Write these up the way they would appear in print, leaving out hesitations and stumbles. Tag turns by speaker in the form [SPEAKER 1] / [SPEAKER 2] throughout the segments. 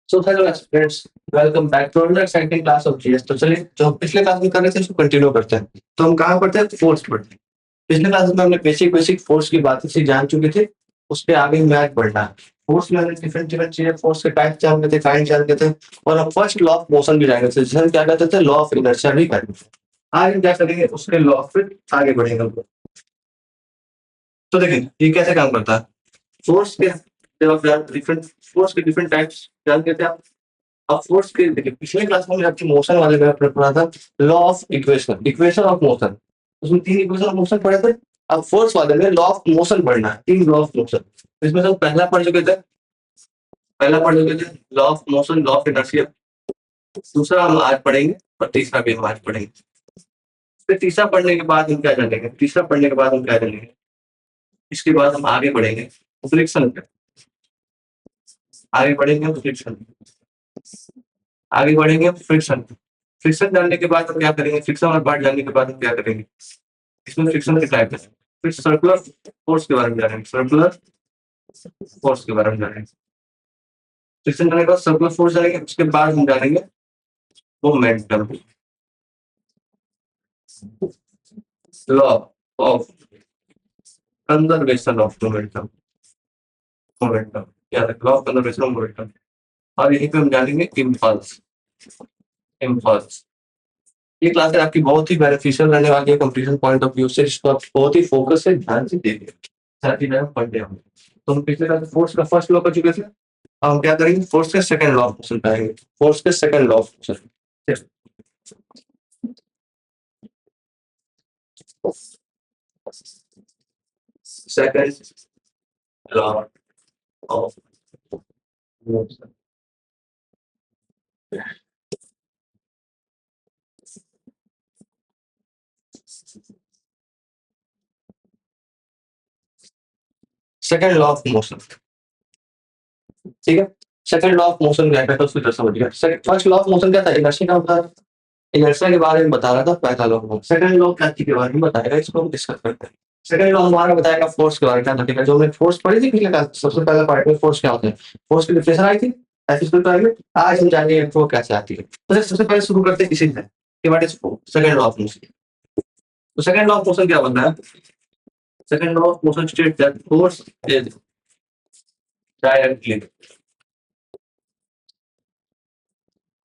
[SPEAKER 1] So hello students, welcome back to another exciting class of GS. तो चलिए, जो हम पिछले क्लास में कर रहे थे उसको कंटिन्यू करते हैं। तो हम कहाँ पढ़ते हैं? फोर्स पढ़ते हैं। पिछले क्लास में हमने बेसिक बेसिक फोर्स की बातें सी जान चुके थे। उसके आगे मैथ पढ़ना है। फोर्स में हमने डिफरेंट डिफरेंट चीजें, फोर्स के टाइप जान गए थे, काइंड जान गए थे, और हम फर्स्ट लॉ ऑफ मोशन भी जान गए थे, जिसे हम क्या कहते थे? लॉ ऑफ इनर्शिया भी करते थे। आज हम क्या करेंगे? उसके लॉ फिर आगे बढ़ेंगे हम लोग। तो देखिए ये कैसे काम करता है। फोर्स के जब आप डिफरेंट फोर्स के डिफरेंट टाइप्स जान गए थे आप। अब फोर्स के देखिए, पिछले क्लास में आपकी मोशन वाले में आपने पढ़ा था law of equation, equation of motion. उसमें तीन इक्वेशन ऑफ मोशन पढ़े थे। अब फोर्स वाले में लॉ ऑफ मोशन पढ़ना है, तीन लॉ ऑफ मोशन। इसमें से हम पहला पढ़ चुके थे, law of motion, law of inertia. दूसरा हम आज पढ़ेंगे और तीसरा भी हम आज पढ़ेंगे। फिर तीसरा पढ़ने के बाद हम क्या जानेंगे? तीसरा पढ़ने के बाद हम क्या जानेंगे? इसके बाद हम आगे बढ़ेंगे फ्रिक्शन पे। आगे बढ़ेंगे फ्रिक्शन, आगे बढ़ेंगे फ्रिक्शन। फ्रिक्शन जानने के बाद हम क्या करेंगे? फ्रिक्शन और पार्ट जानने के बाद हम क्या करेंगे? इसमें फ्रिक्शन के टाइप है। फिर सर्कुलर फोर्स के बारे में जानेंगे, सर्कुलर फोर्स के बारे में जानेंगे। फ्रिक्शन जाने के बाद सर्कुलर फोर्स जानेंगे, उसके बाद हम जानेंगे momentum, law of conservation of momentum. Momentum क्या है? Law of conservation of momentum. और यहीं पे हम जानेंगे इम्पल्स, इम्पल्स। ये क्लास आपकी बहुत ही बेनिफिशियल रहने वाली है कंप्लीशन पॉइंट ऑफ व्यू से। इसको आप बहुत ही फोकस से ध्यान से देखिए, साथ ही में पढ़ते होंगे। तो हम पिछले क्लास फोर्स का फर्स्ट लॉ कर चुके थे। अब हम क्या करेंगे? फोर्स के सेकंड लॉ ऑफ मोशन पे आएंगे। फोर्स के second law of motion, second law of motion. Second law of motion, ठीक है। सेकंड लॉ ऑफ मोशन क्या है? तो उसको समझिए। फर्स्ट लॉ ऑफ मोशन क्या था? इनर्शिया का होता है। इनर्शिया के बारे में बता रहा था पहला लॉ। सेकंड लॉ क्या चीज के बारे में बताएगा, इसको हम डिस्कस करते हैं। सेकंड लॉ हमारा बताएगा फोर्स के बारे में। क्या था? ठीक है, जो हमने फोर्स पढ़ी थी पिछले क्लास, सबसे पहला पार्ट में फोर्स क्या होता है, फोर्स की डिफिनेशन आई थी ऐसे स्कूल में। आज हम जानेंगे वो कैसे आती है। तो सबसे पहले शुरू करते हैं इसी से कि what is force, second law of motion. तो सेकंड लॉ ऑफ मोशन क्या बनता है? Second law of motion state that force is directly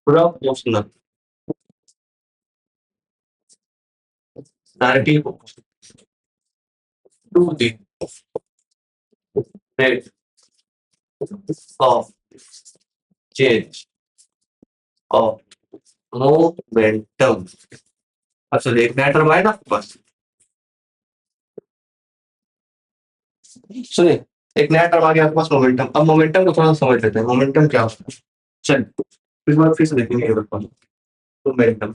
[SPEAKER 1] proportional, directly proportional to the rate of change of momentum। अच्छा, एक नया टर्म आया ना आपके पास, सुनिए। एक नया टर्म आ गया आपके पास, मोमेंटम। अब मोमेंटम को थोड़ा समझ लेते हैं, मोमेंटम क्या होता है। चलिए इस बार फिर से देखेंगे ये बात। मोमेंटम,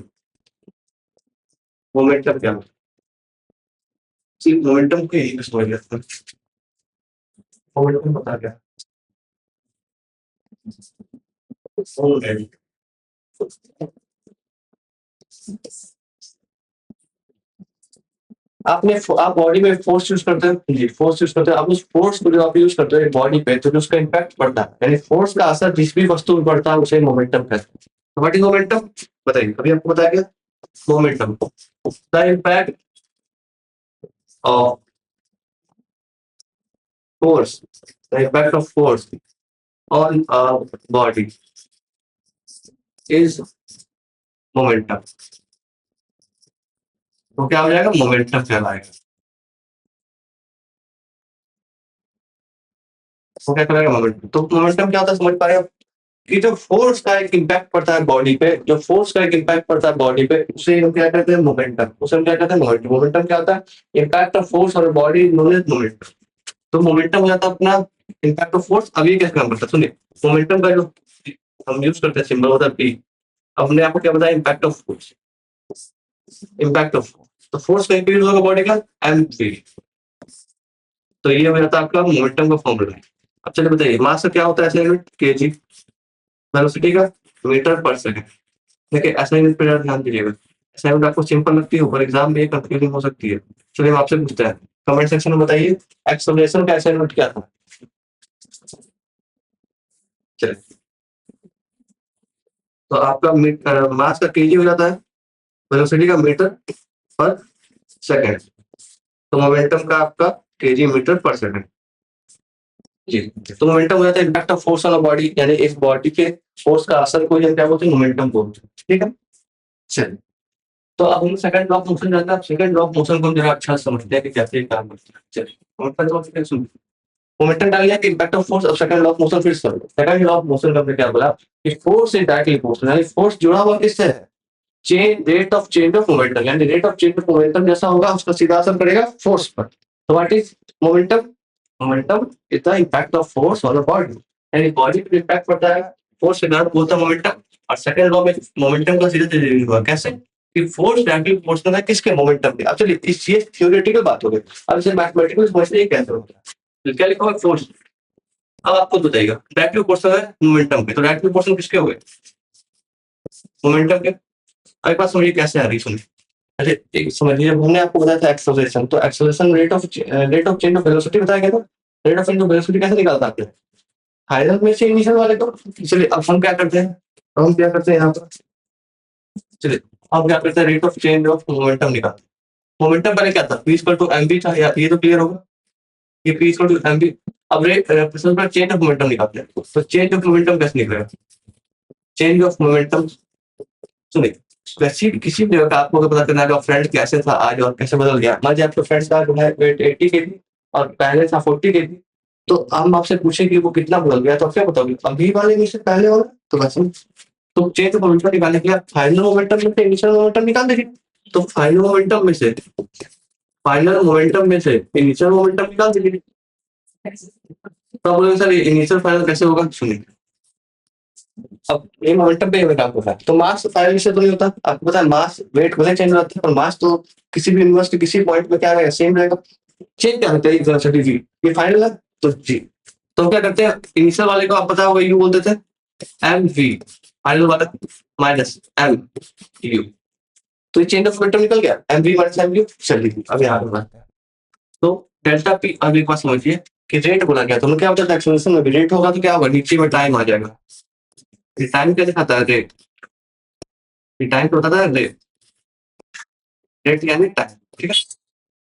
[SPEAKER 1] मोमेंटम क्या होता है? मोमेंटम को यही समझ लेते हैं। मोमेंटम बता क्या? मोमेंट, आप बॉडी में फोर्स यूज करते हैं जी, फोर्स यूज करते हैं। आप उस फोर्स को जो आप यूज करते हैं बॉडी पे, तो जो उसका इम्पैक्ट पड़ता है, यानी फोर्स का असर जिस भी वस्तु पर पड़ता है उसे मोमेंटम कहते हैं। तो व्हाट इज मोमेंटम? बताइए, अभी आपको बताया गया momentum, the impact of force, the impact of force on a body is momentum. तो क्या हो जाएगा? मोमेंटम कहलाएगा। तो क्या कहलाएगा? मोमेंटम। तो मोमेंटम क्या होता है समझ पा रहे हो कि जो फोर्स का एक इम्पैक्ट पड़ता है बॉडी पे, जो फोर्स का एक इम्पैक्ट पड़ता है बॉडी पे, उसे हम क्या कहते हैं? मोमेंटम। उसे हम क्या कहते हैं? मोमेंटम। मोमेंटम क्या होता है? इम्पैक्ट ऑफ फोर्स और बॉडी नोन एज मोमेंटम। तो मोमेंटम हो जाता है अपना इम्पैक्ट ऑफ फोर्स। अब ये कैसे काम करता है सुनिए। मोमेंटम का जो हम यूज करते हैं सिंबल होता है पी। हमने आपको क्या बताया? Impact of force, impact of force. तो फोर्स का इंक्रीज होगा बॉडी का, एम पी। तो ये हो जाता है आपका मोमेंटम का फॉर्मूला। अब चलिए बताइए, मास का क्या होता है? ऐसे यूनिट केजी, वेलोसिटी का मीटर पर सेकंड। देखिए असाइनमेंट पे ध्यान दीजिएगा। असाइनमेंट आपको सिंपल लगती है, पर एग्जाम में कंफ्यूजिंग हो सकती है। चलिए हम आपसे पूछते हैं, कमेंट सेक्शन में बताइए एक्सेलरेशन का असाइनमेंट क्या था। चलिए तो आपका मास का केजी हो जाता है, वेलोसिटी का मीटर पर सेकंड, तो मोमेंटम का आपका केजी मीटर पर सेकंड। जी, तो मोमेंटम हो जाता है impact of force on a body, यानी एक बॉडी के फोर्स का असर को हम क्या बोलते हैं, मोमेंटम बोलते हैं। ठीक है, चलिए, तो अब हम सेकंड लॉ ऑफ मोशन जानते हैं। सेकंड लॉ ऑफ मोशन को हम जरा अच्छा समझते हैं कि कैसे ये काम करता है। चलिए, मोमेंटम डाल लिया कि इम्पैक्ट ऑफ फोर्स, अब सेकंड लॉ ऑफ मोशन फिर से। सेकंड लॉ ऑफ मोशन का हमने क्या बोला कि फोर्स इज डायरेक्टली प्रोपोर्शनल, यानी फोर्स जुड़ा हुआ किससे है, chain rate of change of momentum, यानी rate of change of momentum जैसा होगा उसका सीधा असर पड़ेगा फोर्स पर। तो what is momentum, momentum is the impact of force on the body, यानी बॉडी पर इम्पैक्ट पड़ता है फोर्स के कारण, बोलता है मोमेंटम। और सेकंड लॉ में मोमेंटम का सीधे सीधे हुआ कैसे कि फोर्स डायरेक्टली प्रोपोर्शनल है किसके, मोमेंटम के। अब चलिए, इस ये थ्योरेटिकल बात हो गई, अब इसे मैथमेटिकल समझते हैं कैसे होता है। तो क्या लिखा हुआ फोर्स, अब आपको बताइएगा डायरेक्टली प्रोपोर्शनल है मोमेंटम के, तो डायरेक्टली प्रोपोर्शनल किसके हो गए, मोमेंटम के। अभी बात समझिए कैसे आ रही, सुनिए। अरे एक समझिए, जब हमने आपको बताया था एक्सेलरेशन, तो acceleration rate of change of velocity बताया गया था। Rate of change of velocity कैसे निकालता है, फाइनल में से इनिशियल वाले को। चलिए अब हम क्या करते हैं, हम क्या करते हैं यहाँ पर, चलिए हम क्या करते हैं, rate of change of momentum निकालते हैं। मोमेंटम पहले क्या था, P equal to M B था, ये तो क्लियर होगा, ये P equal to M B. अब रेट चेंज ऑफ मोमेंटम निकालते हैं, तो चेंज ऑफ मोमेंटम कैसे निकलेगा, चेंज ऑफ मोमेंटम, सुनिए, वैसे किसी भी जगह का आपको अगर पता करना है कि फ्रेंड कैसे था आज और कैसे बदल गया, मान लीजिए आपका फ्रेंड का जो है वेट 80 के जी और पहले था 40 के जी, तो हम आपसे पूछे कि वो कितना बदल गया, तो आप क्या बताओगे, अभी वाले में से पहले वाला, तो वैसे तो चेंज ऑफ मोमेंटम निकालने के लिए फाइनल मोमेंटम में से इनिशियल मोमेंटम निकाल दीजिए। तो फाइनल मोमेंटम में से इनिशियल मोमेंटम निकाल दीजिए। तो आप बोलोगे सर इनिशियल फाइनल कैसे होगा, सुनिए, अब ये मोमेंटम पे इवेंट आपको है, तो मास फाइनल से तो नहीं होता, आपको पता है मास वेट भले चेंज होता है पर मास तो किसी भी यूनिवर्स के किसी पॉइंट पे क्या रहेगा, सेम रहेगा। चेंज क्या होता है वेलोसिटी जी, ये फाइनल है तो जी, तो हम क्या करते हैं, इनिशियल वाले को आप पता होगा यू बोलते थे, एम वी, फाइनल वाला माइनस एम यू, तो ये चेंज ऑफ मोमेंटम निकल गया, M V minus M U. चलिए अब यहाँ पर तो डेल्टा पी, अब एक बात समझिए कि रेट बोला गया, तो क्या होता है एक्सेलरेशन में भी रेट होगा, तो क्या होगा, नीचे में टाइम आ जाएगा। टाइम क्या दिखाता है, रेट, टाइम तो बताता है रेट, रेट यानी टाइम, ठीक है,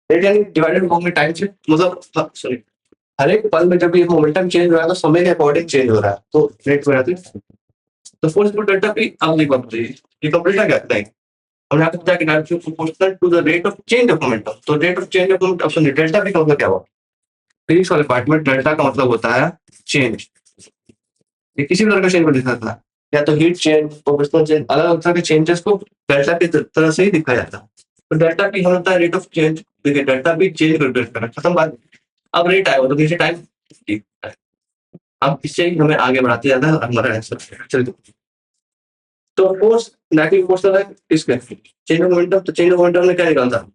[SPEAKER 1] रेट यानी डिवाइडेड होंगे टाइम से, मतलब सॉरी, हर एक पल में जब ये मोमेंटम चेंज हो रहा है तो समय के अकॉर्डिंग चेंज हो रहा है, तो रेट हो जाती है। तो फोर्स टू डेल्टा पी, अब नहीं बात बताइए ये कंप्लीट है क्या, नहीं, हमने आपको बताया कि directly proportional to the rate of change of momentum, तो rate of change of momentum, option delta P का मतलब क्या हुआ, फिजिक्स वाले पार्ट में डेल्टा का मतलब होता है चेंज, ये किसी भी तरह का चेंज को दिखाता है, या तो हीट चेंज, प्रोपोर्शनल चेंज, अलग अलग तरह के चेंजेस को डेल्टा की तरह से ही दिखाया जाता है। तो डेल्टा पी होता है रेट ऑफ चेंज, देखिए डेल्टा पी चेंज को रिप्रेजेंट कर रहा है, खत्म बात। अब रेट आएगा तो नीचे टाइम, ठीक है, अब इससे ही हमें आगे बढ़ाते जाना है हमारा आंसर। चलिए, तो फोर्स नेगेटिव प्रोपोर्शनल है इसके चेंज ऑफ मोमेंटम, तो चेंज ऑफ मोमेंटम में क्या निकलता है,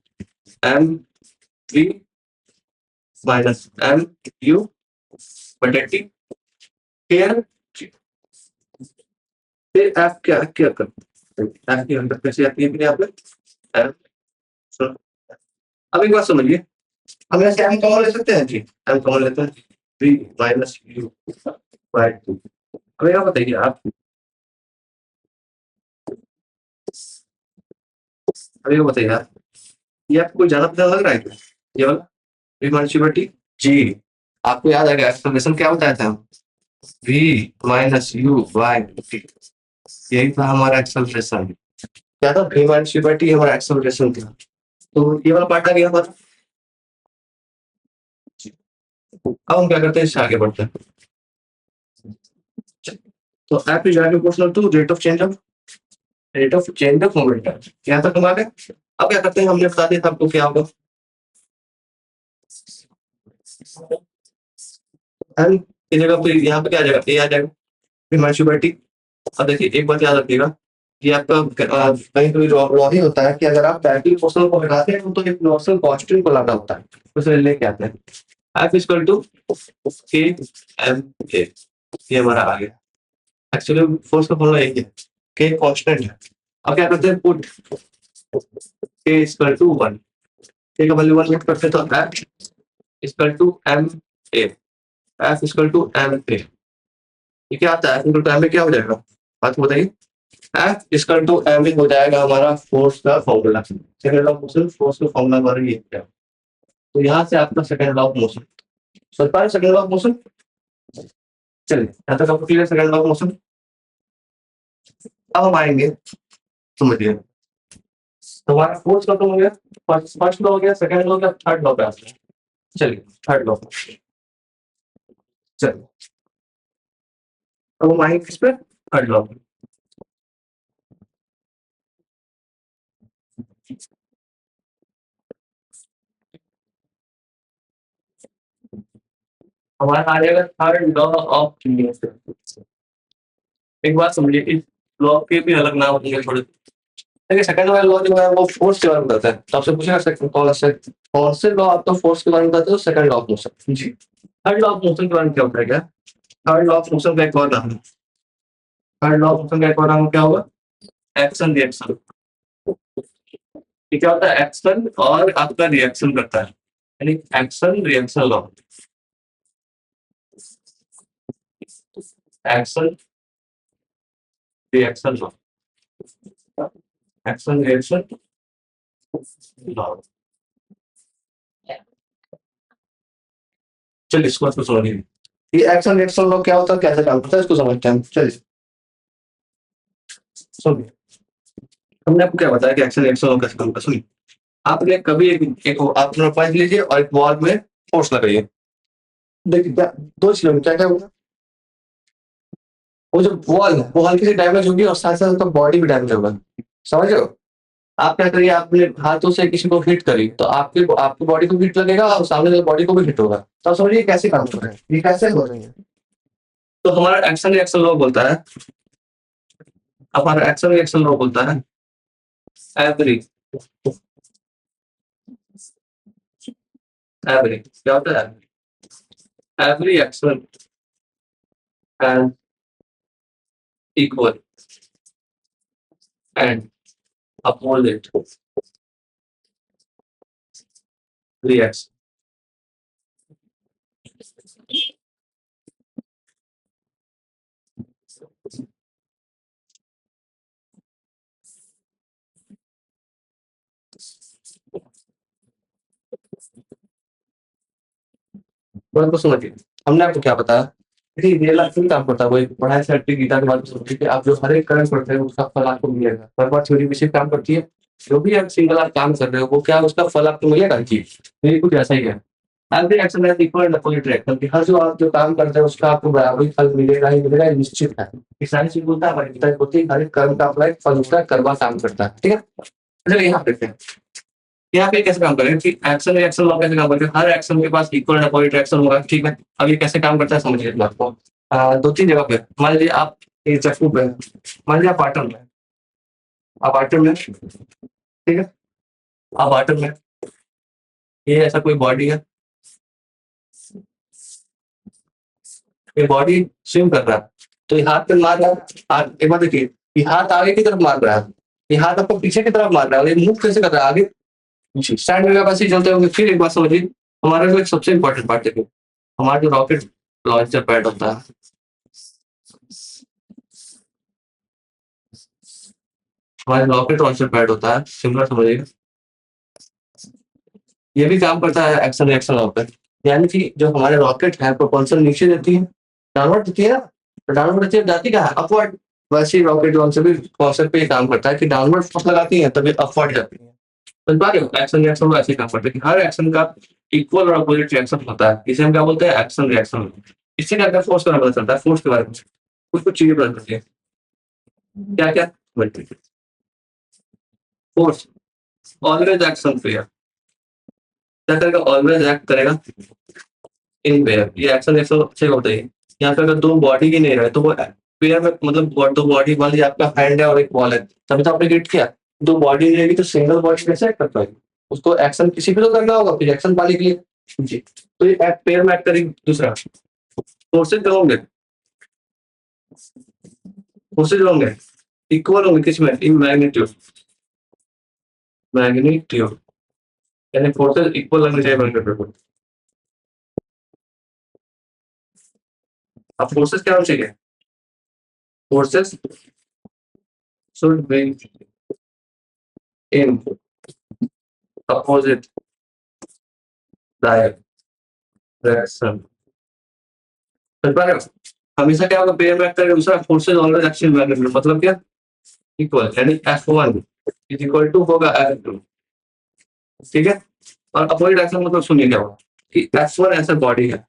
[SPEAKER 1] M V minus M U बटे टी, फिर एफ क्या क्या कर, एफ की अंदर कैसे आती है आपने एफ, अब एक बात समझिए, हम ऐसे एम कॉमन ले सकते हैं जी, एम कॉमन लेते हैं, V minus U by two. अब क्या बताइए आप, अब ये बताइए आप, ये आपको कोई ज्यादा पता लग रहा है क्या, ये वाला V minus U by T जी, आपको याद आएगा एक्सप्रेशन क्या बताया था हम, V minus U by T, यही था हमारा एक्सेलरेशन, क्या था, V minus U by T हमारा एक्सेलरेशन था। तो ये वाला पार्ट आ गया हमारा, अब हम क्या करते हैं, इससे आगे बढ़ते हैं। तो F is directly proportional to rate of change of momentum, यहाँ तक हम आ गए। अब क्या करते हैं, हमने बता दिया था आपको क्या होगा, एन की जगह पे यहाँ पे क्या आ जाएगा, ए आ जाएगा, फिर माइनस बाई टी। अब देखिए एक बात याद रखिएगा कि आपका कहीं कभी लॉ ही होता है कि अगर आप डायरेक्टली प्रोपोर्शनल को हटाते हैं तो एक नॉर्मल कांस्टेंट को लाना होता है, उसे लेके आते हैं, एफ इक्वल टू के एम ए, ये हमारा आ गया। एक्चुअली फोर्स का फॉर्मूला यही है, के कांस्टेंट है। अब क्या करते हैं, पुट के इक्वल टू 1, के का वैल्यू 1 पुट करते हैं, तो F equal to M A, F equal to M A, ये क्या आता है, F equal to M A क्या हो जाएगा, बात बताइए, F इक्वल टू एम हो जाएगा हमारा फोर्स का formula, second law of motion force का फॉर्मूला हमारा ये है। तो यहाँ से आपका सेकंड लॉ ऑफ मोशन, समझ पा रहे सेकंड लॉ ऑफ मोशन? चलिए यहाँ तक आपको clear second law of motion. अब हम आएंगे, समझिए तो हमारा फोर्स का तो हो गया, फर्स्ट लॉ हो गया, सेकंड लॉ हो गया, थर्ड लॉ पे आते हैं। चलिए थर्ड लॉ, चलिए अब हम आएंगे किस पे, थर्ड लॉ। हमारा आ जाएगा थर्ड लॉ ऑफ न्यूटन। एक बात समझिए, इस लॉ के भी अलग नाम होंगे थोड़े। देखिए सेकंड वाला लॉ जो है वो फोर्स के बारे में बताता है, तो आपसे पूछेगा सेकंड कौन से लॉ आपको फोर्स के बारे में बताते हो, सेकंड लॉ ऑफ मोशन जी। थर्ड लॉ ऑफ मोशन के बारे में क्या होता है क्या, थर्ड लॉ ऑफ मोशन का एक और नाम है, थर्ड लॉ ऑफ मोशन का एक और नाम क्या होगा, एक्शन रिएक्शन। ये क्या होता है, एक्शन और आपका रिएक्शन करता है, यानी action reaction law, action reaction law, action reaction law. चलिए इसको आपको समझिए, ये एक्शन रिएक्शन लॉ क्या होता है, कैसे काम करता है, इसको समझते हैं। चलिए सुनिए, हमने आपको क्या बताया कि एक्शन रिएक्शन लॉ कैसे काम करता है। सुनिए, आपने कभी एक आप पॉइंट लीजिए और एक बॉल में फोर्स लगाइए, देखिए क्या दो चीजों में क्या क्या होगा, वो जो बॉल है वो हल्की सी डैमेज होगी और साथ साथ उसका बॉडी भी डैमेज होगा, समझ रहे हो। आप क्या करिए, आपने हाथों से किसी को हिट करी तो आपकी आपकी बॉडी को हिट लगेगा और सामने वाले बॉडी को भी हिट होगा, तो आप समझिए कैसे काम कर रहे हैं, ये कैसे हो रही है। तो हमारा एक्शन रिएक्शन लॉ बोलता है, हमारा एक्शन रिएक्शन लॉ बोलता है एवरी एवरी क्या होता है, every action and equal and opposite reaction. बात को समझिए, हमने आपको क्या बताया, देखिए रियल लाइफ में काम करता है, वही पढ़ाई से हटके गीता के बारे में समझिए कि आप जो हर एक कर्म करते हैं उसका फल आपको मिलेगा, हर बार थ्योरी भी काम करती है, जो भी आप सिंगल आप काम कर रहे हो वो क्या उसका फल आपको मिलेगा जी, तो ये कुछ ऐसा ही है। Every action has equal and opposite reaction, कि हर जो आप जो काम करते हैं उसका आपको बराबर ही फल मिलेगा ही मिलेगा, ये निश्चित है। ये सारी चीज बोलता है हमारी गीता होती है, हर एक कर्म का अपना एक फल उसका कर्मा काम करता है, ठीक है। चलिए यहाँ देखते हैं यहाँ पे कैसे काम करें कि एक्शन रिएक्शन लॉ कैसे काम करते हैं, हर एक्शन के पास इक्वल एंड अपोजिट रिएक्शन होगा, ठीक है। अब ये कैसे काम करता है समझिए इस बात को, दो तीन जगह पे मान लीजिए आप ये चक्कू पे, मान लीजिए आप आटम में, आप आटम में ठीक है, आप आटम में ये ऐसा कोई बॉडी है, ये बॉडी स्विम कर रहा है, तो ये हाथ पे मार रहा है, एक बार देखिए ये हाथ आगे की तरफ मार रहा है, ये हाथ आपको पीछे की तरफ मार रहा है, और ये मूव कैसे कर रहा है, आगे जी स्टैंड में आप ऐसे ही चलते होंगे। फिर एक बात समझिए, हमारा जो एक सबसे इंपॉर्टेंट पार्ट देखिए, हमारा जो रॉकेट लॉन्चर पैड होता है, हमारा रॉकेट लॉन्चर पैड होता है, सिमिलर समझिएगा, ये भी काम करता है एक्शन रिएक्शन लॉ पे। यानी कि जो हमारे रॉकेट है प्रोपल्शन नीचे देती है, डाउनवर्ड देती है ना, तो डाउनवर्ड देती है जाती क्या है, अपवर्ड। वैसे ही रॉकेट लॉन्चर भी कॉन्सेप्ट पे काम करता है कि डाउनवर्ड फोर्स लगाती है तभी अपवर्ड जाती है। समझ पा रहे हो, एक्शन रिएक्शन ऐसे ही काम करता है कि हर एक्शन का इक्वल और अपोजिट रिएक्शन होता है, इसे हम क्या बोलते हैं, एक्शन रिएक्शन। इससे क्या क्या फोर्स के बारे में पता चलता है, फोर्स के बारे में कुछ कुछ चीजें पता चलती है, क्या क्या, फोर्स ऑलवेज एक्शन पे, क्या करेगा, ऑलवेज एक्ट करेगा इन पेयर, ये एक्शन रिएक्शन अच्छे होते हैं। यहाँ पे अगर दो बॉडी ही नहीं रहे तो वो पेयर में, मतलब दो बॉडी मान लीजिए आपका हैंड है और एक बॉल है, तभी तो आपने हिट किया, दो बॉडी रहेगी तो सिंगल बॉडी कैसे एक्ट कर पाएगी, उसको एक्शन किसी भी तो करना होगा फिर एक्शन पाने के लिए जी। तो ये पेयर में एक्ट करेगी। दूसरा फोर्सेज जो होंगे, फोर्सेज होंगे इक्वल होंगे किसमें, इन मैग्नीट्यूड, मैग्नीट्यूड यानी फोर्सेज इक्वल लगने चाहिए बनकर पेपर। अब फोर्सेज क्या होना चाहिए, forces should be in opposite direction. समझ पा रहे हो? हमेशा क्या होगा, पेयर वेक्टर के दूसरा फोर्सेज ऑलवेज एक्सियल मैग्नेट, मतलब क्या, इक्वल, यानी F1 इज इक्वल टू होगा F2, ठीक है। और अपोजिट डायरेक्शन मतलब सुनिए क्या होगा कि F1 ऐसा बॉडी है,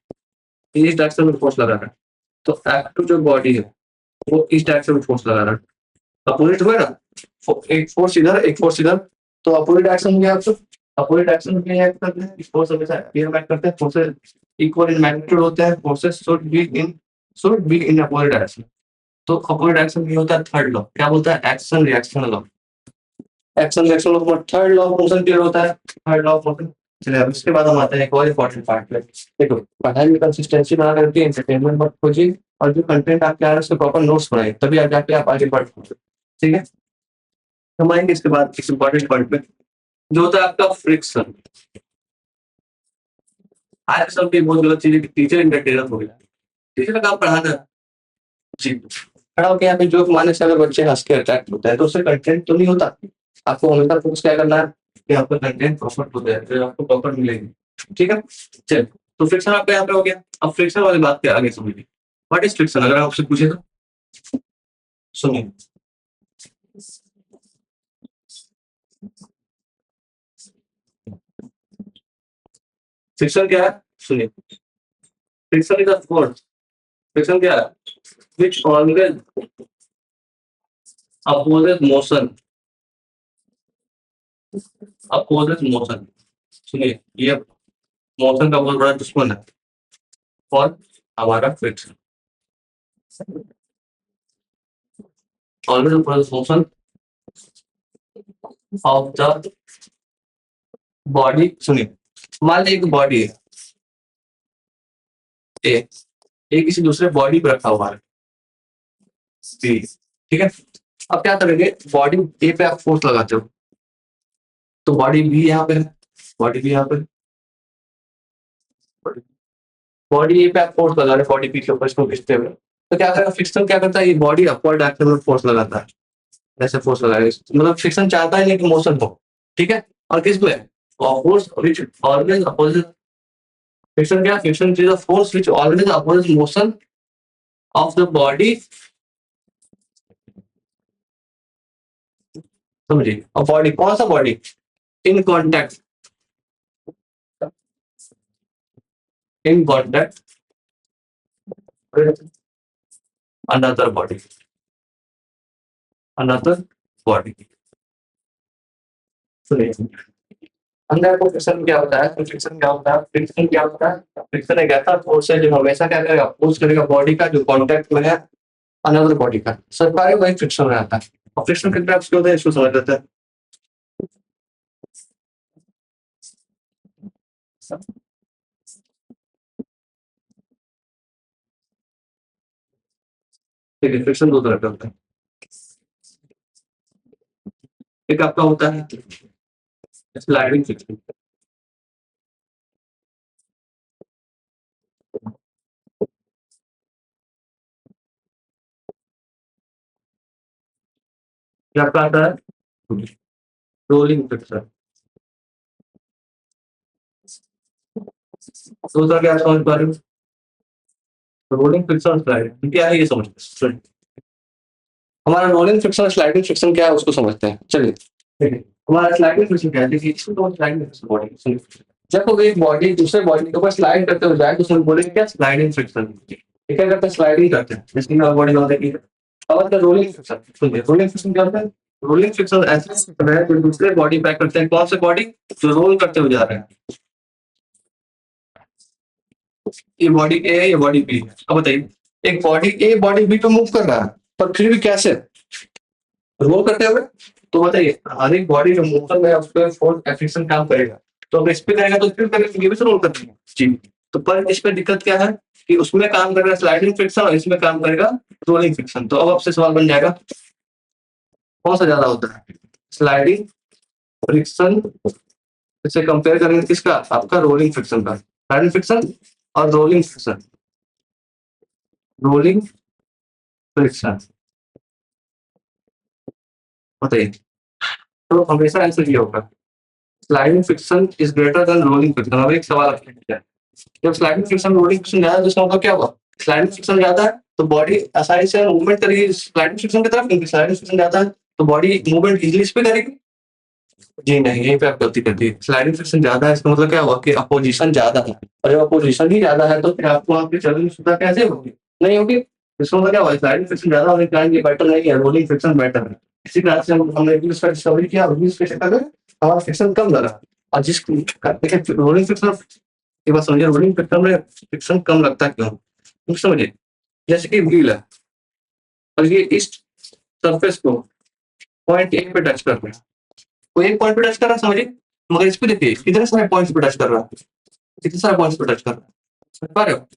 [SPEAKER 1] इस डायरेक्शन में फोर्स लगा रहा है, तो F2 जो बॉडी है वो इस डायरेक्शन में फोर्स लगा रहा है, अपोजिट हुआ ना, एक फोर्स इधर एक फोर्स इधर, तो अपोजिट डायरेक्शन में आप अपोजिट डायरेक्शन में एक्ट करते हैं, इस फोर्स हमेशा पेयर में एक्ट करते हैं, फोर्सेस इक्वल इन मैग्नीट्यूड होते हैं, forces should be in opposite direction. तो अपोजिट डायरेक्शन में होता है थर्ड लॉ, क्या बोलता है, action reaction law. Action reaction law third law of motion clear होता है, थर्ड लॉ ऑफ मोशन। चलिए अब इसके बाद हम आते हैं एक और इंपॉर्टेंट पार्ट पे। देखो, पढ़ाई में कंसिस्टेंसी बना करके एंटरटेनमेंट मत खोजिए, और जो कंटेंट आपके आ रहा है उसके प्रॉपर नोट्स बनाइए, तभी आप जाके आप आगे बढ़ पाओगे, ठीक है। हम आएंगे इसके बाद इस इंपॉर्टेंट पॉइंट पे, जो होता है आपका फ्रिक्शन। आज सब की बहुत गलत चीज है कि टीचर इंटरटेनर हो गया, टीचर का काम पढ़ाना है। जी, खड़ा होकर यहाँ पे जोक मारने से अगर बच्चे हंस के अट्रैक्ट होता है तो उससे कंटेंट तो नहीं होता। आपको हमेशा फोकस क्या करना है कि आपका कंटेंट प्रॉपर हो जाए, तो आपको प्रॉपर मिलेगी, ठीक है। चल, तो फ्रिक्शन आपका यहाँ पे हो गया। अब फ्रिक्शन वाली बात क्या आगे समझिए, व्हाट इज फ्रिक्शन, अगर आपसे पूछे तो सुनिए। फ्रिक्शन क्या है, सुनिए। Friction is a force, friction क्या है, which always opposes motion, opposes motion। सुनिए, ये मोशन का बहुत बड़ा दुश्मन है, और हमारा friction always opposes motion of the body. सुनिए, मान लीजिए एक बॉडी है ए, ए किसी दूसरे बॉडी पर रखा हुआ है बी, ठीक है। अब क्या करेंगे, बॉडी ए पे आप फोर्स लगाते हो, तो बॉडी बी यहाँ पे है, बॉडी बी यहाँ पे, बॉडी ए पे आप फोर्स लगा रहे हो, बॉडी बी के ऊपर इसको खींचते हुए, तो क्या करेगा, फ्रिक्शन क्या करता है, ये बॉडी अपवर्ड डायरेक्शन में फोर्स लगाता है, ऐसे फोर्स लगाएगा, मतलब फ्रिक्शन चाहता है नहीं कि मोशन हो, ठीक है। और किस पे, force which always opposes, friction क्या, friction is a force which always opposes motion of the body, समझिए। और बॉडी कौन सा body, in contact, in contact another body, another body. सुनिए, अंदर को फ्रिक्शन क्या होता है, तो फ्रिक्शन क्या होता है, फ्रिक्शन क्या होता है, फ्रिक्शन एक ऐसा फोर्स है जो हमेशा क्या करेगा, अपोज करेगा बॉडी का जो कॉन्टैक्ट में है अनदर बॉडी का, सरकारी वही फ्रिक्शन रहता है। और फ्रिक्शन कितने टाइप्स के होते हैं इसको समझ लेते हैं। ठीक है, फ्रिक्शन दो तरह का होता है, एक आपका होता है स्लाइडिंग फ्रिक्शन, ये आपका आता है रोलिंग फ्रिक्शन। दो तरह के आप समझ पा रहे हो, रोलिंग फ्रिक्शन और स्लाइडिंग क्या है ये समझते हैं। हमारा रोलिंग फ्रिक्शन और स्लाइडिंग फ्रिक्शन क्या है उसको समझते हैं, चलिए। ठीक है, हमारा स्लाइडिंग फ्रिक्शन क्या है, देखिए इसको तो स्लाइडिंग फ्रिक्शन बॉडी, जब कोई एक बॉडी दूसरे बॉडी के ऊपर स्लाइड करते हुए जाए तो उसमें बोलेंगे क्या, स्लाइडिंग फ्रिक्शन। ये क्या करते हैं, स्लाइडिंग करते हैं, जिसकी बॉडी होता है। और रोलिंग फ्रिक्शन, सुनिए रोलिंग फ्रिक्शन क्या होता है, रोलिंग फ्रिक्शन ऐसे फ्रिक्शन है जो दूसरे बॉडी पैक करते हैं, कौन से बॉडी, जो रोल करते हुए जा रहे हैं, ये बॉडी ए है, ये बॉडी बी है। अब बताइए, एक बॉडी ए बॉडी बी पे मूव कर रहा है, पर फिर भी कैसे, रोल करते हुए। तो बताइए, हर एक बॉडी जो मोशन में है उस पर फोर्स एफिक्शन काम करेगा, तो अगर इस पे करेगा तो फिर करेगा, ये भी रोल करेगा जी। तो पर इस पे दिक्कत क्या है कि उसमें काम करेगा स्लाइडिंग फ्रिक्शन और इसमें काम करेगा रोलिंग फ्रिक्शन। तो अब आपसे सवाल बन जाएगा, कौन सा ज्यादा होता है, स्लाइडिंग फ्रिक्शन से कंपेयर करेंगे किसका, आपका रोलिंग फ्रिक्शन का, स्लाइडिंग फ्रिक्शन और रोलिंग फ्रिक्शन, रोलिंग फ्रिक्शन। बताइए। तो हमेशा आंसर ये होगा, sliding friction is greater than rolling friction. अब एक सवाल आपने किया, जब स्लाइडिंग फ्रिक्शन रोलिंग फ्रिक्शन ज्यादा है तो इसका मतलब क्या हुआ? स्लाइडिंग फ्रिक्शन ज्यादा है तो बॉडी आसानी से मूवमेंट करेगी स्लाइडिंग फ्रिक्शन की तरफ, क्योंकि स्लाइडिंग फ्रिक्शन ज्यादा है तो बॉडी मूवमेंट इजीली इस पे करेगी। जी नहीं, यहीं पे आप गलती कर दी। स्लाइडिंग फ्रिक्शन ज्यादा है इसका मतलब क्या हुआ कि अपोजिशन ज्यादा है, और जब अपोजिशन ही ज्यादा है तो फिर आपको आपकी चलने की सुविधा कैसे होगी? नहीं होगी। इसका मतलब क्या हुआ, स्लाइडिंग फ्रिक्शन ज्यादा होने के कारण ये बेटर नहीं है, रोलिंग फ्रिक्शन बेटर है। इसी तरह से हमने रिड्यूस का डिस्कवरी किया, रिड्यूस के चक्कर में हमारा फ्रिक्शन कम लगा। और जिस देखिए रोलिंग फ्रिक्शन, ये बात समझिए, रोलिंग फ्रिक्शन में फ्रिक्शन कम लगता है क्यों? क्योंकि समझिए, जैसे कि व्हील है और ये इस सरफेस को पॉइंट ए पे टच कर रहा है, कोई एक पॉइंट पे टच कर रहा है समझिए, मगर इस पे देखिए कितने सारे पॉइंट्स पे टच कर रहा है, कितने सारे पॉइंट्स पे टच कर रहा है, समझ पा रहे हो?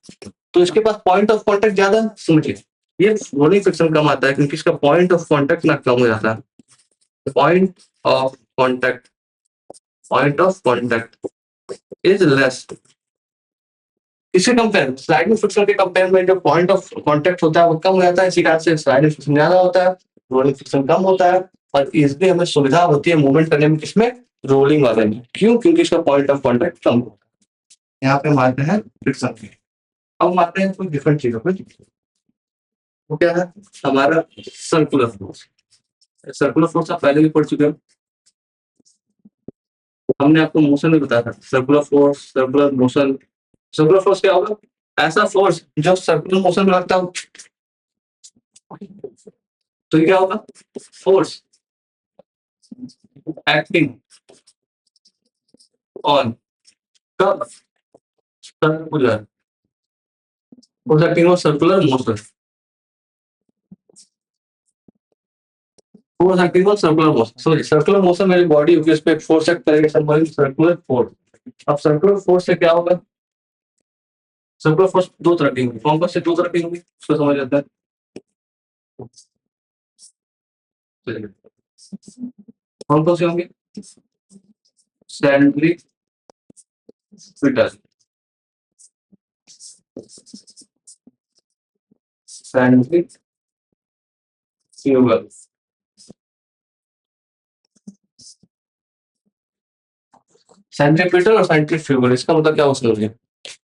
[SPEAKER 1] तो इसके पास पॉइंट ऑफ कांटेक्ट ज्यादा है, समझिए ये रोलिंग फ्रिक्शन कम आता है क्योंकि इसका पॉइंट ऑफ कांटेक्ट ना कम हो जाता है। Point of contact, point of contact is less. इससे कंपेयर स्लाइडिंग फ्रिक्शन के कंपेयर में जो पॉइंट ऑफ कांटेक्ट होता है वो कम हो जाता है, इसी कारण से स्लाइडिंग फ्रिक्शन ज्यादा होता है, रोलिंग फ्रिक्शन कम होता है। और इसलिए हमें सुविधा होती है मूवमेंट करने में, किसमें? रोलिंग वाले में। क्यों? क्योंकि इसका पॉइंट ऑफ कांटेक्ट कम होता है। यहाँ पे मानते हैं फ्रिक्शन की। अब मानते हैं कुछ डिफरेंट चीजों पे। वो क्या है? हमारा सर्कुलर फोर्स। सर्कुलर फोर्स आप पहले भी पढ़ चुके हो, हमने आपको मोशन में बताया था circular force, circular motion. Circular force क्या होगा? ऐसा फोर्स जो सर्कुलर मोशन में लगता हो। तो ये क्या होगा? फोर्स एक्टिंग ऑन कब? Circular force acting on circular motion. Force acting on circular motion, sorry circular motion मेरी बॉडी होगी, उस पर फोर्स एक्ट करेगा, सर्कुलर फोर्स। अब सर्कुलर फोर्स से क्या होगा? सर्कुलर फोर्स दो तरह की होगी, कौन कौन से दो तरह की होगी उसको समझ लेते हैं। चलिए, कौन कौन से होंगे? Centripetal, centrifugal. Centripetal और सेंट्रिक फ्यूगल, इसका मतलब क्या हो समझिए।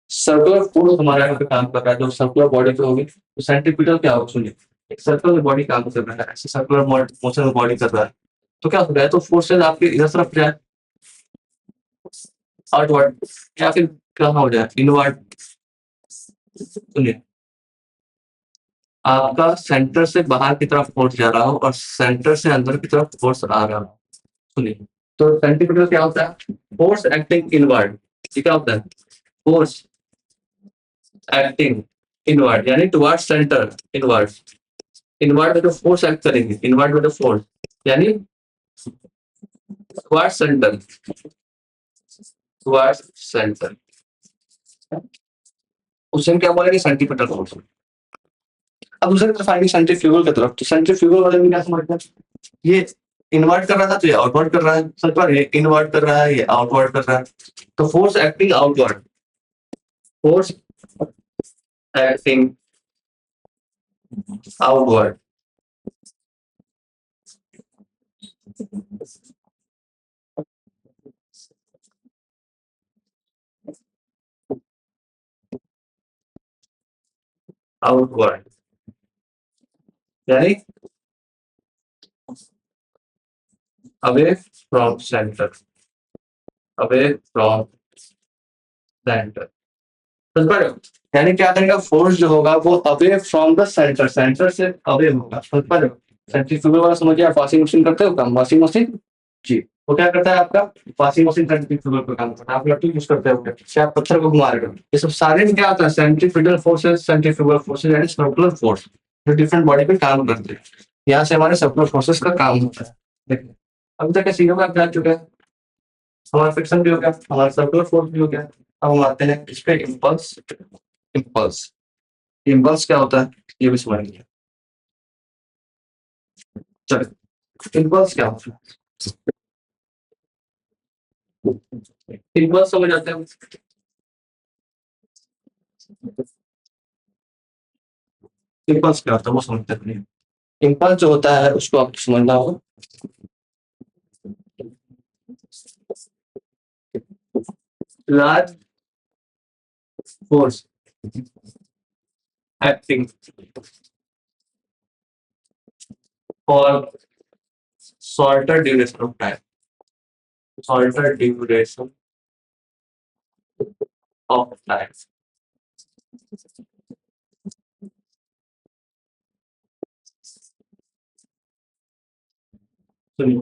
[SPEAKER 1] सर्कुलर फोर्स हमारे यहाँ पे काम कर रहा है जो सर्कुलर बॉडी पे होगी, तो सेंट्रीपिटल क्या होगा सुनिए। एक सर्कुलर बॉडी काम कर रहा है, ऐसे सर्कुलर मोशन में बॉडी कर रहा है, तो क्या हो रहा है, तो फोर्सेज आपके इधर तरफ जाए आउटवर्ड, या फिर कहाँ हो जाए इनवर्ड। सुनिए, आपका सेंटर से बाहर की तरफ फोर्स जा रहा हो और सेंटर से अंदर की तरफ फोर्स आ रहा हो। सुनिए, तो सेंट्रीपिटल क्या होता है? Force acting inward. ये क्या होता है? फोर्स एक्टिंग इनवर्ड, यानी टुवर्ड सेंटर इनवर्ड। इनवर्ड में जो फोर्स एक्ट करेंगे, इनवर्ड में जो फोर्स, यानी टुवर्ड सेंटर, टुवर्ड सेंटर, उसे हम क्या बोलेंगे? Centripetal force. अब दूसरी तरफ आएंगे सेंट्रीफ्यूगल की तरफ, तो सेंट्रीफ्यूगल वाले में क्या समझते हैं? ये इनवर्ट कर रहा था तो ये आउटवर्ड कर रहा है, समझ पा रहे हैं? इनवर्ट कर रहा है, ये आउटवर्ड कर रहा है, तो force acting outward, force acting outward, outward, यानी away from centre, away from centre, समझ पा रहे हो? यानी क्या करेगा, फोर्स जो होगा वो away from the centre, centre से अवे होगा, समझ पा रहे हो? सेंट्रीफ्यूगल वाला समझिए, आप वॉशिंग मशीन करते हो काम, वॉशिंग मशीन जी, वो क्या करता है आपका? वॉशिंग मशीन सेंट्रीफ्यूगल पर काम करता है, आप लट्टू यूज करते हो क्या आप पत्थर को घुमा रहे हो, ये सब सारे में क्या होता है? सेंट्रीफ्यूगल फोर्सेस, सेंट्रीफ्यूगल फोर्सेस यानी सर्कुलर फोर्स जो डिफरेंट बॉडी पे काम करते हैं, यहाँ से हमारे सर्कुलर फोर्सेस का काम होता है। देखिए, अभी तक चीजों में आप जान चुके हैं, हमारा फ्रिक्शन भी हो गया, हमारा सर्कुलर फोर्स भी हो गया। अब हम आते हैं इस पे इम्पल्स। इम्पल्स, इम्पल्स क्या होता है ये भी समझेंगे। चलिए, इम्पल्स क्या होता है? इम्पल्स समझ आते हैं? इम्पल्स क्या होता है वो समझते हैं। इम्पल्स जो होता है उसको आपको समझना होगा। large force acting for shorter duration of time. Shorter duration of time. सुनिए,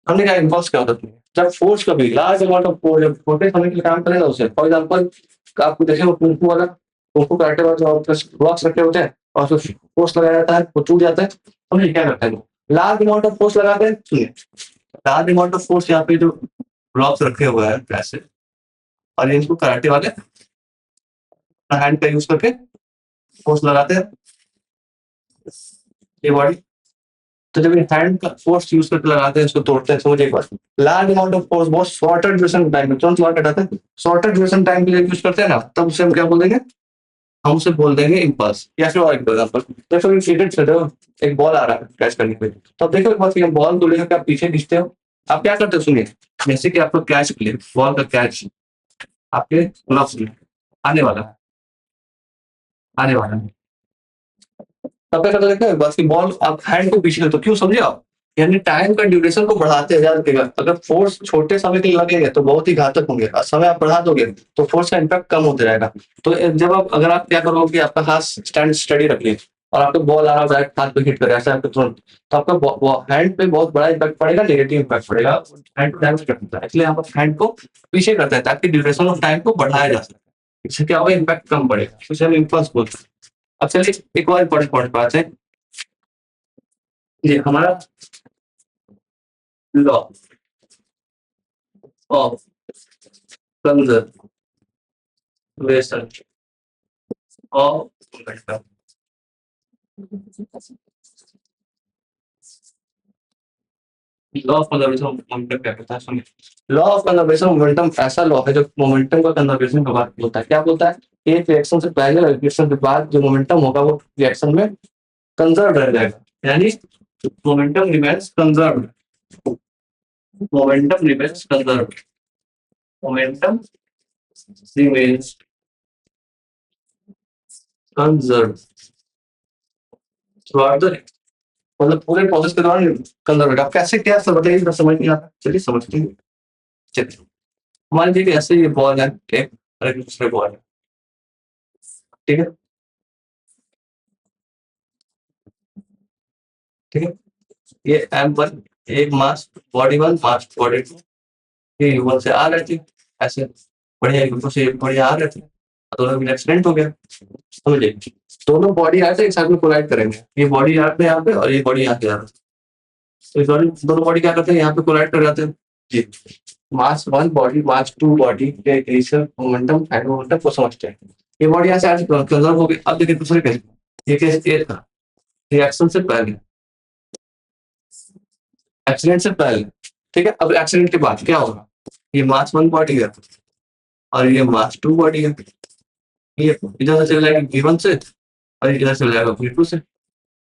[SPEAKER 1] हमने कहा इम्पल्स क्या होता है? जब फोर्स कभी लार्ज अमाउंट ऑफ फोर्स जब छोटे समय के लिए काम करेगा उसे, फॉर एग्जांपल आपको देखे वो कुंफू वाला, कुंफू कराटे वाला जो आपके ब्लॉक्स रखे होते हैं और उसमें फोर्स लगाया जाता है, वो टूट जाता है, समझिए क्या करता है वो? लार्ज अमाउंट ऑफ फोर्स लगाते हैं, सुनिए, लार्ज अमाउंट ऑफ फोर्स यहाँ पे जो ब्लॉक्स रखे हुए हैं ऐसे, और ये इनको कराटे वाले हैंड का यूज करके फोर्स लगाते हैं ये बॉडी। तो जब ये हैंड का फोर्स यूज करके लगाते हैं, इसको तोड़ते हैं, समझिए एक बात, लार्ज अमाउंट ऑफ फोर्स बहुत शॉर्टर ड्यूरेशन टाइम में, तुरंत शॉर्ट हटाते हैं, शॉर्टर ड्यूरेशन टाइम के लिए यूज करते हैं ना, तब उसे हम क्या बोल देंगे? हम उसे बोल देंगे इम्पल्स। या फिर और एग्जाम्पल, जैसे कि क्रिकेट खेलते हो, एक बॉल आ रहा है कैच करने के लिए, तो अब देखो एक बात, बॉल को लेकर आप पीछे खींचते हो, आप क्या करते हो? सुनिए, जैसे कि आपको कैच मिले, बॉल का कैच आपके ग्लव्स में आने वाला है, आने वाला है, तब क्या करते देखो बस की बॉल आप हैंड को पीछे तो क्यों, समझे आप? यानी टाइम का ड्यूरेशन को बढ़ाते जा सकेगा। अगर फोर्स छोटे समय के लिए लगेंगे तो बहुत ही घातक होंगे, और समय आप बढ़ा दोगे तो फोर्स का इम्पैक्ट कम होते जाएगा। तो जब आप अगर आप क्या करोगे, आपका हाथ स्टैंड स्टडी रखिए और आपको बॉल आ रहा है डायरेक्ट हाथ पे हिट करे ऐसा आपको तुरंत, तो आपका हैंड पे बहुत बड़ा इम्पैक्ट पड़ेगा, नेगेटिव इम्पैक्ट पड़ेगा, हैंड डैमेज कर सकता है। इसलिए आप हैंड को पीछे करते हैं ताकि ड्यूरेशन ऑफ टाइम को बढ़ाया जा सके, इससे क्या होगा, इम्पैक्ट कम पड़ेगा, इसे हम इम्पल्स बोलते हैं। अब चलिए एक और इंपॉर्टेंट पॉइंट बात है, ये हमारा law of conservation of momentum. Law of conservation of momentum क्या कहता है? सुनिए, law of conservation of momentum ऐसा लॉ है जो मोमेंटम का कंजर्वेशन का बात बोलता है। क्या बोलता है? एक रिएक्शन से पहले और रिएक्शन के बाद जो मोमेंटम होगा वो रिएक्शन में कंजर्व रह जाएगा, यानी momentum remains conserved, momentum remains conserved, momentum remains conserved through out the, मतलब पूरे प्रोसेस के दौरान कंजर्व। आप कैसे, क्या सर बताइए, मैं समझ नहीं आता, चलिए समझते हैं। चलिए मान लीजिए कि ऐसे ये बॉल है, ठीक, और एक दूसरे बॉल है, ठीक है, ठीक है, ये M1 एक mass body one, mass body two, ये U1 से आ रहे थे ऐसे, बढ़िया U2 से बढ़िया आ रहे थे, दोनों में एक्सीडेंट हो गया, समझिए, दोनों बॉडी आए थे एक साथ में कोलाइड करेंगे, ये बॉडी यहाँ पे और ये बॉडी यहाँ पे आ रहा है, तो इस दोनों बॉडी क्या करते हैं, यहाँ पे कोलाइड कर जाते हैं जी। Mass one body, mass two body के इनिशियल मोमेंटम एंड मोमेंटम को समझते हैं। ये बॉडी यहाँ से आज कंजर्व हो गई। अब देखिए दूसरे केस, ये केस ए था, रिएक्शन से पहले, एक्सीडेंट से पहले, ठीक है। अब एक्सीडेंट के बाद क्या होगा, ये मास वन बॉडी है और ये मास टू बॉडी है, ये इधर से चला जाएगा V1 से और इधर से चला जाएगा V2 से,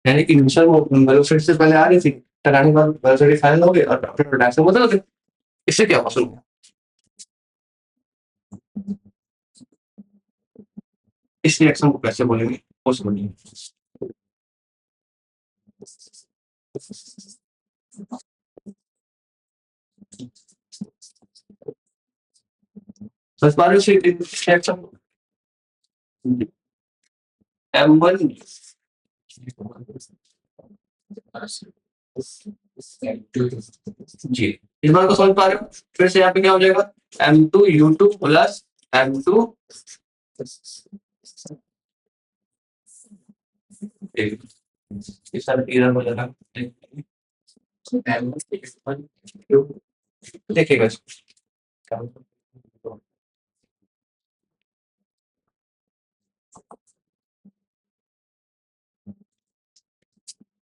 [SPEAKER 1] यानी कि इनिशियल वो वेलोसिटी से पहले आ रही थी, टकराने के बाद वेलोसिटी फाइनल हो गई और फिर डायरेक्शन बदल गई। इससे क्या हुआ, सुनिए, इस रिएक्शन को कैसे बोलेंगे वो समझिए। समझ पा रहे हो इस रिएक्शन को? M1 जी, इस बात को समझ पा रहे हो? फिर से यहाँ पे क्या हो जाएगा, M2U2 प्लस M2 देखिएगा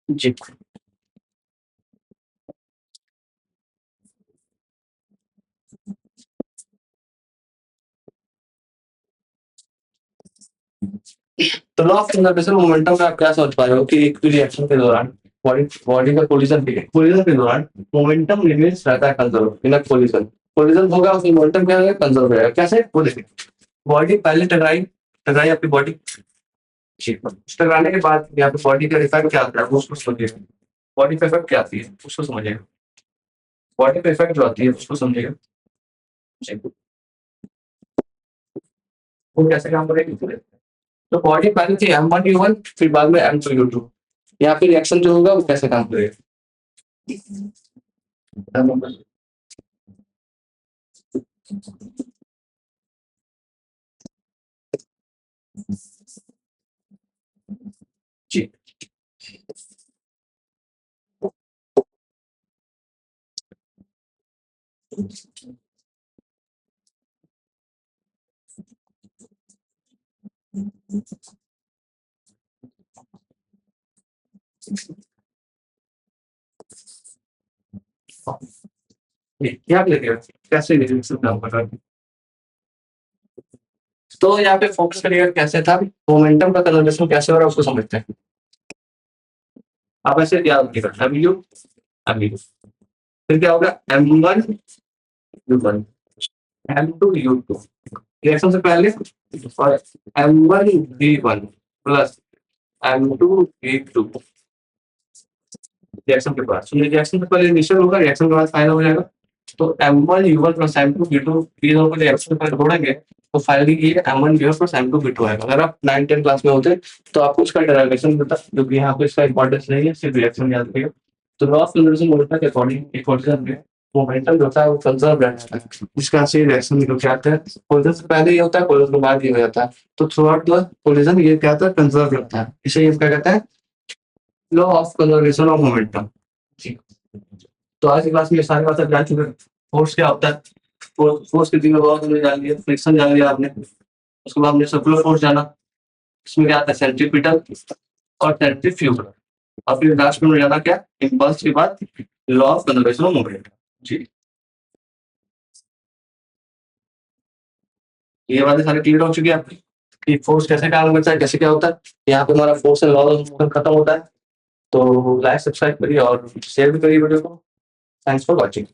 [SPEAKER 1] जी, तो लॉ ऑफ कंजर्वेशन मोमेंटम में आप क्या समझ पा रहे हो कि एक रिएक्शन के दौरान बॉडी बॉडी का कोलिजन के दौरान मोमेंटम रिमेन्स रहता है कंजर्व इन कोलिजन, कोलिजन होगा उसमें मोमेंटम क्या होगा, कंजर्व रहेगा। कैसे, वो देखिए बॉडी पहले टकराई, टकराई आपकी बॉडी, टकराने के बाद यहाँ पे बॉडी का इफेक्ट क्या आता है वो उसको समझिएगा। बॉडी पे इफेक्ट क्या आती है उसको समझिएगा। बॉडी पे इफेक्ट जो आती है उसको समझिएगा। वो कैसे काम करेगी पूरे। तो बॉडी पहले थी M1U1, फिर बाद में M2U2। यहाँ पे रिएक्शन जो होगा वो कैसे काम करेगा। जी क्या लगेगा, कैसे रिएक्शन काम कर रहा है। तो यहाँ पे फोकस करिएगा कैसे था, मोमेंटम का कंजर्वेशन कैसे हो रहा है उसको समझते हैं। आप ऐसे याद रखिएगा W W, फिर क्या होगा M1U1 M2U2। रिएक्शन से पहले M1V1 प्लस M2V2। रिएक्शन के बाद सुनिए, रिएक्शन से पहले इनिशियल होगा, रिएक्शन के बाद फाइनल हो जाएगा। तो M1U1 प्लस M2V2 तीनों को रिएक्शन पर जोड़ेंगे तो फाइनली ये M1V1 प्लस M2V2 आएगा। अगर आप 9-10 क्लास में होते तो आपको इसका डेरिवेशन पता, क्योंकि यहाँ पे इसका इंपॉर्टेंस नहीं है, सिर्फ रिएक्शन याद रखिएगा। तो लॉ ऑफ कंजर्वेशन मोमेंटम के अकॉर्डिंग इक्वेशन में मोमेंटम जो होता है वो कंजर्व रहता है। इसका से रिएक्शन जो क्या आता है, कोलिजन से पहले ये होता है, कोलिजन के बाद ये हो जाता है। तो थ्रू आउट द कोलिजन ये क्या होता है, कंजर्व रहता है। इसे ये क्या कहते हैं, law of conservation of momentum. तो आज की क्लास में ये सारी बातें जान चुके हैं। फोर्स क्या होता है, फोर्स के तीन लॉ हमने जान लिया, फ्रिक्शन जान लिया आपने, उसके बाद हमने सर्कुलर फोर्स जाना, इसमें क्या आता है सेंट्रीपिटल और सेंट्रीफ्यूगल, और फिर लास्ट में जाना क्या, इम्पल्स के बाद law of conservation of momentum. जी ये बातें सारी क्लियर हो चुकी है आपकी कि फोर्स कैसे काम करता है, कैसे क्या होता है। यहाँ पे हमारा force and law of motion खत्म होता है। तो लाइक सब्सक्राइब करिए और शेयर भी करिए वीडियो को। Thanks for watching.